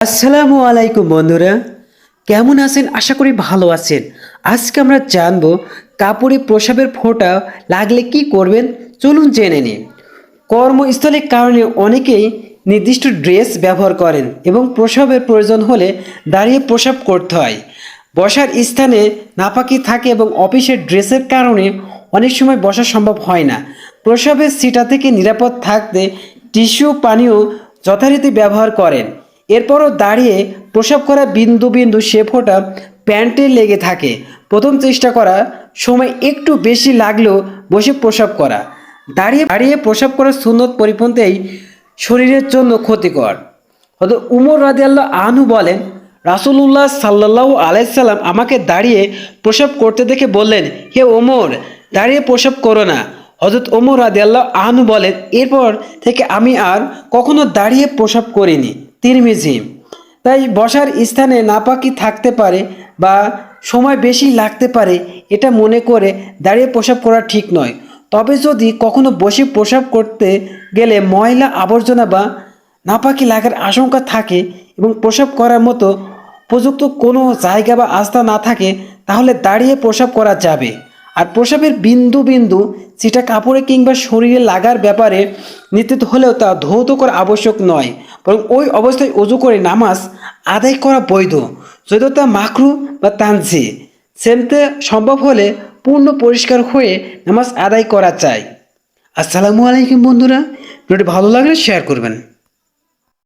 আসসালামু আলাইকুম বন্ধুরা, কেমন আছেন? আশা করি ভালো আছেন। আজকে আমরা জানবো কাপড়ে প্রসাবের ফোঁটা লাগলে কি করবেন। চলুন জেনে নিন। কর্মস্থলের কারণে অনেকেই নির্দিষ্ট ড্রেস ব্যবহার করেন এবং প্রসাবের প্রয়োজন হলে দাঁড়িয়ে প্রসাব করতে হয়। বসার স্থানে নাপাকি থাকে এবং অফিসের ড্রেসের কারণে অনেক সময় বসা সম্ভব হয় না। প্রসাবের সিটা থেকে নিরাপদ থাকতে টিস্যু পানীয় যথারীতি ব্যবহার করেন। এরপরও দাঁড়িয়ে প্রসাব করা বিন্দু বিন্দু সে ফোঁটা প্যান্টে লেগে থাকে। প্রথম চেষ্টা করা সময় একটু বেশি লাগলেও বসে প্রসাব করা। দাঁড়িয়ে দাঁড়িয়ে প্রসাব করার সুন্নত পরিপন্থী শরীরের জন্য ক্ষতিকর। হযরত উমর রাদিয়াল্লাহু আনহু বলেন, রাসূলুল্লাহ সাল্লাল্লাহু আলাইহি সাল্লাম আমাকে দাঁড়িয়ে প্রসাব করতে দেখে বললেন, হে ওমর, দাঁড়িয়ে প্রসাব করো না। হযরত ওমর রাদিয়াল্লাহু আনহু বলেন, এরপর থেকে আমি আর কখনো দাঁড়িয়ে প্রসাব করিনি। তিরমিজি। তাই বসার স্থানে নাপাকি থাকতে পারে বা সময় বেশি লাগতে পারে, এটা মনে করে দাঁড়িয়ে প্রসাব করা ঠিক নয়। তবে যদি কখনো বসে প্রসাব করতে গেলে ময়লা আবর্জনা বা নাপাকি লাগার আশঙ্কা থাকে এবং প্রসাব করার মতো উপযুক্ত কোনো জায়গা বা আস্থা না থাকে, তাহলে দাঁড়িয়ে প্রসাব করা যাবে। আর প্রসাবের বিন্দু বিন্দু সেটা কাপড়ে কিংবা শরীরে লাগার ব্যাপারে নিশ্চিত হলেও তা ধৌত করা আবশ্যক নয়, বরং ওই অবস্থায় অজু করে নামাজ আদায় করা বৈধ। যদি তা মাকরু বা তানজি সেমতে সম্ভব হলে পূর্ণ পরিষ্কার হয়ে নামাজ আদায় করা চাই। আসসালামু আলাইকুম বন্ধুরা, ভিডিওটি ভালো লাগলে শেয়ার করবেন।